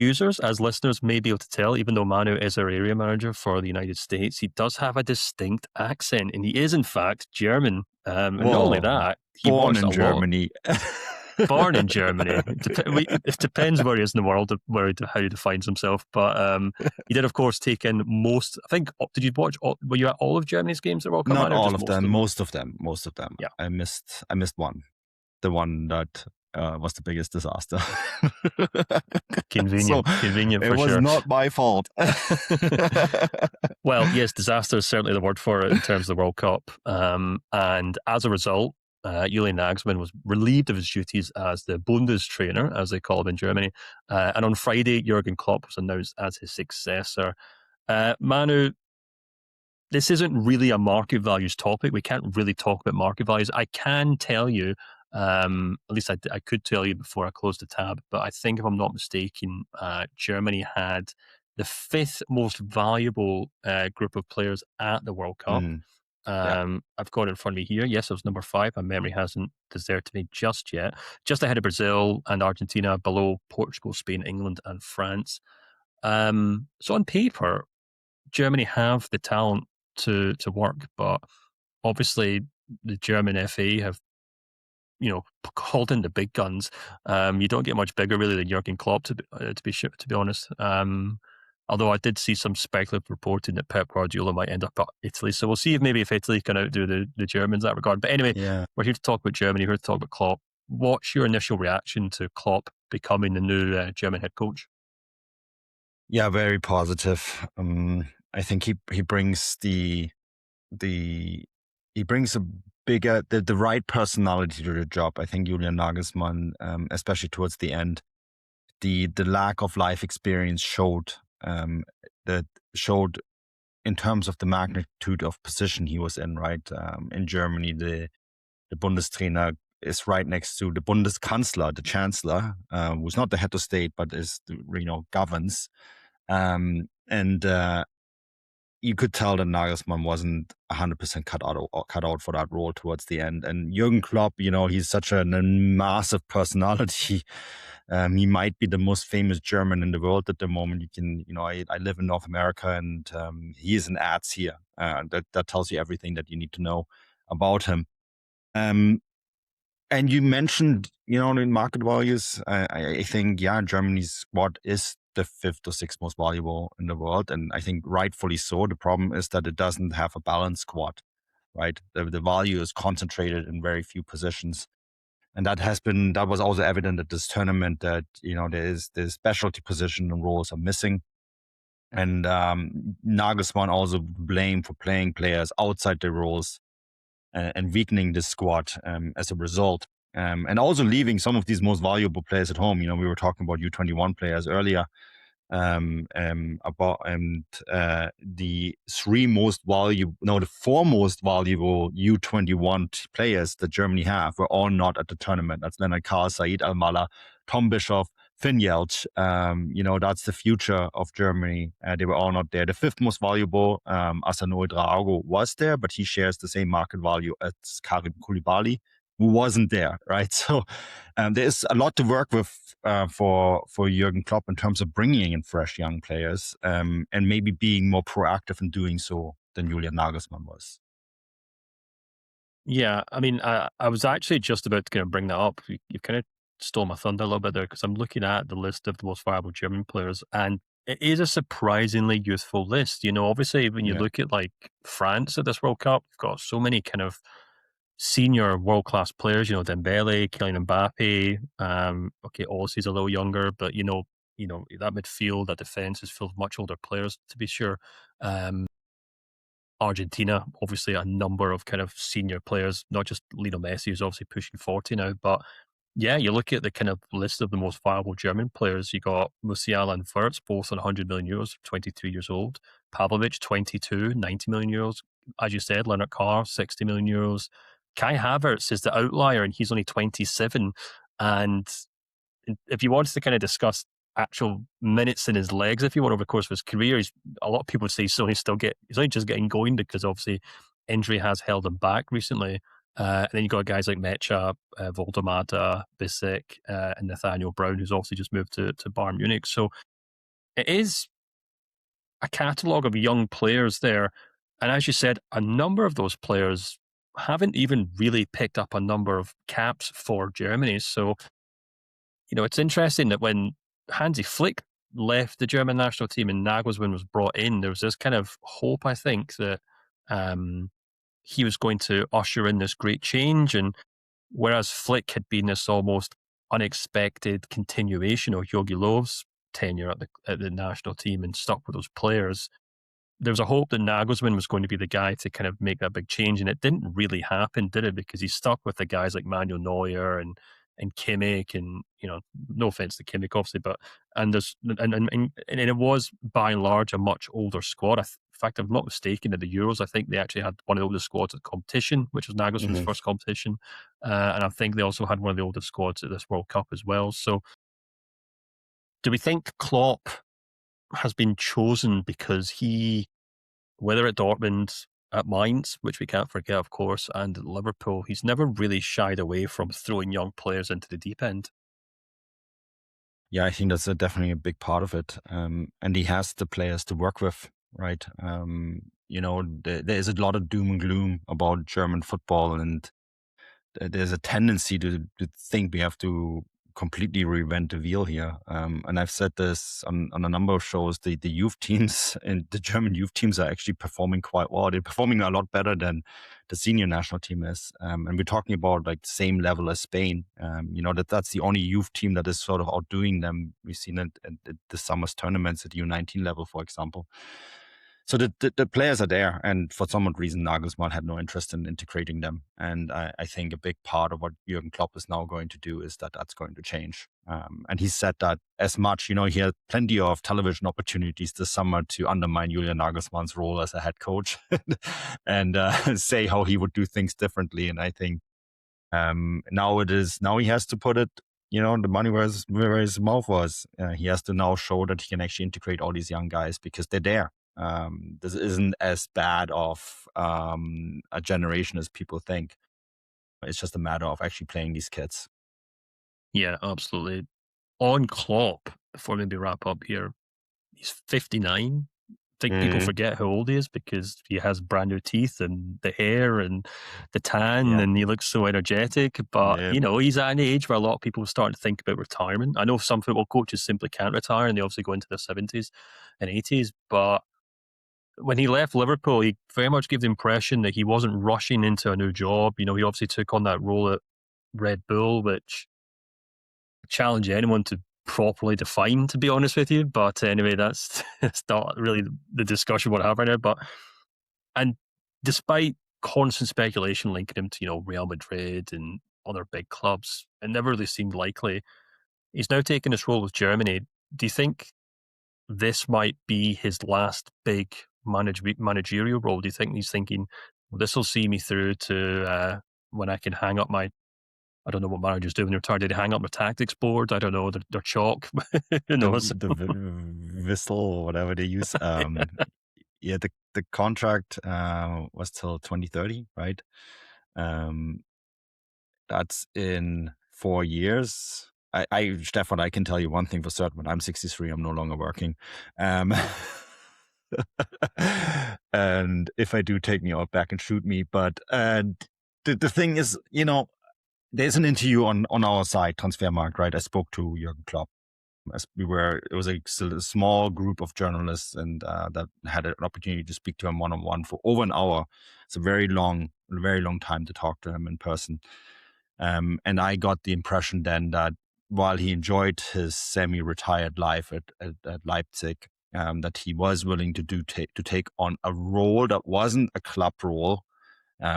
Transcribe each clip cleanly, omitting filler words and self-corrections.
users, as listeners may be able to tell, even though Manu is our area manager for the United States, he does have a distinct accent, and he is in fact German. And not only Well, that, he born watched in a lot. Germany. Born in Germany. It depends where he is in the world, how he defines himself. But he did, of course, take in most. I think. Did you watch? Were you at all of Germany's games at World Cup? Not Or all just of them. Most of them. Yeah. I missed one. The one that was the biggest disaster. Convenient So for it was sure. not my fault. Well, yes, disaster is certainly the word for it in terms of the World Cup. And as a result, Julian Nagelsmann was relieved of his duties as the Bundestrainer, as they call him in Germany. And on Friday, Jürgen Klopp was announced as his successor. Manu, this isn't really a market values topic. We can't really talk about market values. I can tell you, at least I could tell you before I closed the tab, but I think if I'm not mistaken, Germany had the fifth most valuable group of players at the World Cup. Yeah. I've got it in front of me here. Yes, it was number 5. My memory hasn't deserted me just yet. Just ahead of Brazil and Argentina, below Portugal, Spain, England, and France. So on paper, Germany have the talent to work, but obviously the German FA have, called in the big guns. You don't get much bigger really than Jürgen Klopp, to be honest. Although I did see some speculative reporting that Pep Guardiola might end up at Italy, so we'll see if Italy can outdo the Germans in that regard. But anyway, We're here to talk about Germany. We're here to talk about Klopp. What's your initial reaction to Klopp becoming the new German head coach? Yeah, very positive. I think he brings he brings the right personality to the job. I think Julian Nagelsmann, especially towards the end, the lack of life experience showed in terms of the magnitude of position he was in. Right, in Germany, the Bundestrainer is right next to the Bundeskanzler, the Chancellor, who's not the head of state but governs. And you could tell that Nagelsmann wasn't 100% cut out for that role towards the end. And Jürgen Klopp, he's such a massive personality. He might be the most famous German in the world at the moment. I live in North America, and he is an ads here. That tells you everything that you need to know about him. And you mentioned, in market values, I think, Germany's squad is the 5th or 6th most valuable in the world. And I think rightfully so. The problem is that it doesn't have a balanced squad, right? The value is concentrated in very few positions. And that was also evident at this tournament that, the specialty position and roles are missing. And Nagelsmann also blamed for playing players outside their roles and weakening the squad as a result. And also leaving some of these most valuable players at home. We were talking about U21 players earlier. The 4 most valuable U21 players that Germany have were all not at the tournament. That's Leonard Karl, Said Almala, Tom Bischoff, Finn Jeltsch. That's the future of Germany. They were all not there. The 5th most valuable, Asano Drago, was there, but he shares the same market value as Karim Koulibaly, who wasn't there, right? So there's a lot to work with for Jürgen Klopp in terms of bringing in fresh young players and maybe being more proactive in doing so than Julian Nagelsmann was. Yeah, I mean, I was actually just about to kind of bring that up. You've kind of stole my thunder a little bit there, because I'm looking at the list of the most viable German players, and it is a surprisingly youthful list. Obviously, when you look at like France at this World Cup, you've got so many kind of senior world-class players, Dembele, Kylian Mbappe. Okay, Ollie's a little younger, but that midfield, that defense is full of much older players, to be sure. Argentina, obviously a number of kind of senior players, not just Lionel Messi, who's obviously pushing 40 now, but yeah, you look at the kind of list of the most viable German players. You got Musiala and Wirtz, both on 100 million euros, 23 years old. Pavlovic, 22, 90 million euros. As you said, Leonard Carr, 60 million euros. Kai Havertz is the outlier, and he's only 27. And if you wanted to kind of discuss actual minutes in his legs, if you want, over the course of his career, a lot of people say he's only just getting going, because obviously injury has held him back recently. And then you got guys like Mecha, Voldemata, Bissek, and Nathaniel Brown, who's obviously just moved to Bayern Munich. So it is a catalogue of young players there. And as you said, a number of those players haven't even really picked up a number of caps for Germany. So, it's interesting that when Hansi Flick left the German national team and Nagelsmann was brought in, there was this kind of hope, I think, that um, he was going to usher in this great change. And whereas Flick had been this almost unexpected continuation of Jogi Löw's tenure at the national team and stuck with those players, there was a hope that Nagelsmann was going to be the guy to kind of make that big change, and it didn't really happen, did it? Because he stuck with the guys like Manuel Neuer and Kimmich, and no offense to Kimmich, obviously, but and it was by and large a much older squad. In fact, if I'm not mistaken, at the Euros, I think they actually had one of the oldest squads at the competition, which was Nagelsmann's Mm-hmm. first competition, and I think they also had one of the oldest squads at this World Cup as well. So, do we think Klopp has been chosen because whether at Dortmund, at Mainz, which we can't forget, of course, and at Liverpool, he's never really shied away from throwing young players into the deep end? Yeah, I think that's definitely a big part of it. And he has the players to work with, right? There is a lot of doom and gloom about German football, and there's a tendency to think we have to completely reinvent the wheel here. And I've said this on a number of shows. The youth teams and the German youth teams are actually performing quite well. They're performing a lot better than the senior national team is. And we're talking about like the same level as Spain. That's the only youth team that is sort of outdoing them. We've seen it at the summer's tournaments at U19 level, for example. So the players are there, and for some odd reason, Nagelsmann had no interest in integrating them. And I think a big part of what Jürgen Klopp is now going to do is that's going to change. And he said that as much, he had plenty of television opportunities this summer to undermine Julian Nagelsmann's role as a head coach and say how he would do things differently. And I think now he has to put it, the money where his mouth was. He has to now show that he can actually integrate all these young guys because they're there. This isn't as bad of a generation as people think. It's just a matter of actually playing these kids. Yeah, absolutely. On Klopp, before maybe wrap up here, he's 59. I think people Mm, forget how old he is because he has brand new teeth and the hair and the tan, yep, and he looks so energetic. But, yep. he's at an age where a lot of people are starting to think about retirement. I know some football coaches simply can't retire and they obviously go into their 70s and 80s. But when he left Liverpool, he very much gave the impression that he wasn't rushing into a new job. He obviously took on that role at Red Bull, which I challenge anyone to properly define, to be honest with you. But anyway, that's not really the discussion we're having here. And despite constant speculation linking him to, Real Madrid and other big clubs, it never really seemed likely. He's now taken this role with Germany. Do you think this might be his last big managerial role? Do you think he's thinking, well, this will see me through to when I can hang up my, I don't know what managers do when they're tired. They hang up their tactics board. I don't know, their chalk. Who The knows? whistle or whatever they use. Yeah, the contract was till 2030, right? Um, that's in 4 years. Stefan, I can tell you one thing for certain. When I'm 63, I'm no longer working. Um, and if I do, take me out back and shoot me. But the thing is, there's an interview on our site, Transfermarkt, right? I spoke to Jürgen Klopp. It was a small group of journalists, and that had an opportunity to speak to him one-on-one for over an hour. It's a very long time to talk to him in person. And I got the impression then that while he enjoyed his semi-retired life at Leipzig, that he was willing to take on a role that wasn't a club role.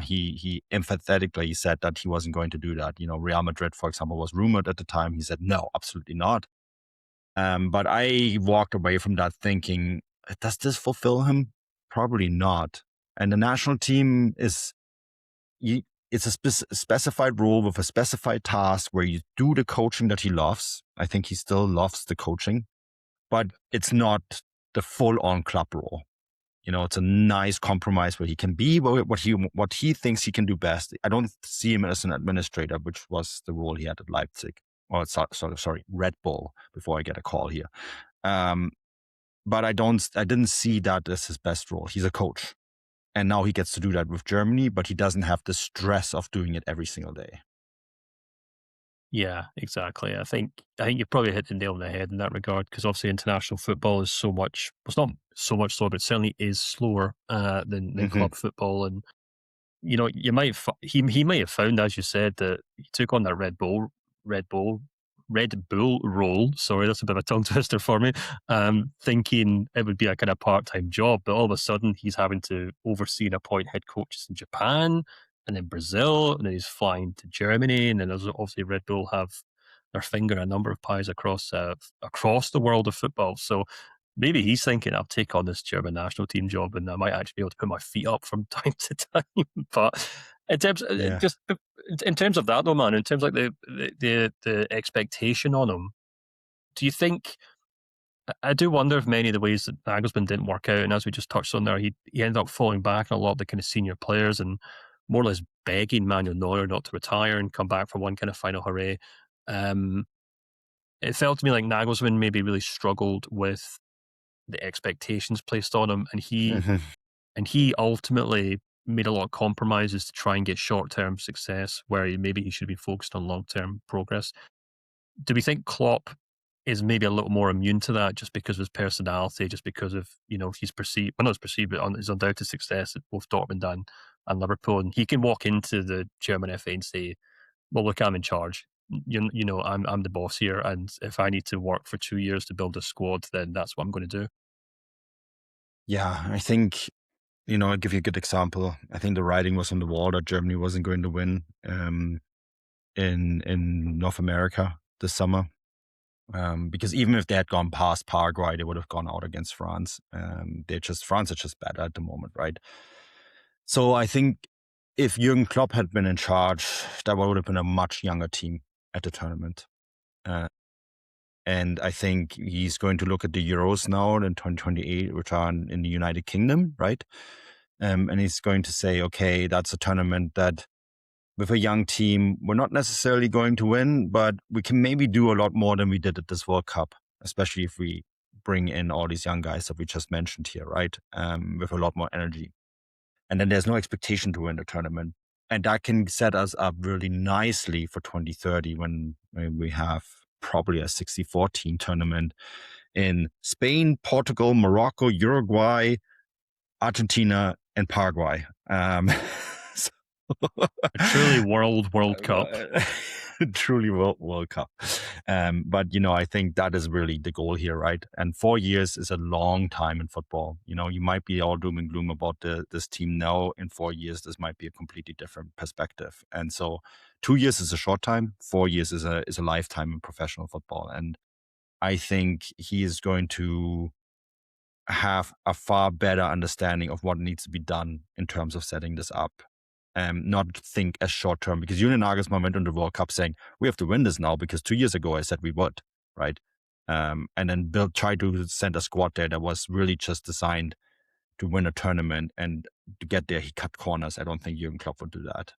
He emphatically said that he wasn't going to do that. Real Madrid, for example, was rumored at the time. He said, no, absolutely not. But I walked away from that thinking, does this fulfill him? Probably not. And the national team it's a specified role with a specified task where you do the coaching that he loves. I think he still loves the coaching, but it's not the full-on club role. It's a nice compromise where he can be what he thinks he can do best. I don't see him as an administrator, which was the role he had at Leipzig. Or sorry, Red Bull, before I get a call here. but I didn't see that as his best role. He's a coach. And now he gets to do that with Germany, but he doesn't have the stress of doing it every single day. Yeah, exactly. I think you probably hit the nail on the head in that regard because obviously international football is so much. Well, it's not so much slower, but it certainly is slower than Hmm. club football. And you might he may have found, as you said, that he took on that Red Bull, Red Bull role. Sorry, that's a bit of a tongue twister for me. Thinking it would be a kind of part-time job, but all of a sudden he's having to oversee and appoint head coaches in Japan and then Brazil, and then he's flying to Germany, and then there's obviously Red Bull have their finger in a number of pies across the world of football. So maybe he's thinking, I'll take on this German national team job and I might actually be able to put my feet up from time to time. But in terms, Yeah. just in terms of that though, man, in terms of like the expectation on him, do you think? I do wonder if many of the ways that Nagelsmann didn't work out, and as we just touched on there, he ended up falling back on a lot of the kind of senior players and more or less begging Manuel Neuer not to retire and come back for one kind of final hooray. Um, it felt to me like Nagelsmann maybe really struggled with the expectations placed on him, and Hmm. he ultimately made a lot of compromises to try and get short term success, where maybe he should be focused on long term progress. Do we think Klopp is maybe a little more immune to that, just because of his personality, just because of he's perceived, well, not perceived, but on his undoubted success at both Dortmund and Liverpool, and he can walk into the German FA and say, "Well, look, I'm in charge. I'm the boss here, and if I need to work for 2 years to build a squad, then that's what I'm going to do." Yeah, I think, I'll give you a good example. I think the writing was on the wall that Germany wasn't going to win in North America this summer. Because even if they had gone past Paraguay, they would have gone out against France. France is just better at the moment, right? So I think if Jürgen Klopp had been in charge, that would have been a much younger team at the tournament. Uh, and I think he's going to look at the Euros now in 2028, which are in the United Kingdom, right? And he's going to say, okay, that's a tournament that with a young team, we're not necessarily going to win, but we can maybe do a lot more than we did at this World Cup, especially if we bring in all these young guys that we just mentioned here, right? With a lot more energy. And then there's no expectation to win the tournament. And that can set us up really nicely for 2030 when we have probably a 64 team tournament in Spain, Portugal, Morocco, Uruguay, Argentina, and Paraguay. So A truly World Cup. truly World Cup. But, I think that is really the goal here, right? And 4 years is a long time in football. You might be all doom and gloom about this team now. In 4 years, this might be a completely different perspective. And so 2 years is a short time. 4 years is a lifetime in professional football. And I think he is going to have a far better understanding of what needs to be done in terms of setting this up. Not think as short term, because Julian Nagelsmann went on the World Cup saying, we have to win this now because 2 years ago I said we would, right? And then try to send a squad there that was really just designed to win a tournament, and to get there, he cut corners. I don't think Jurgen Klopp would do that.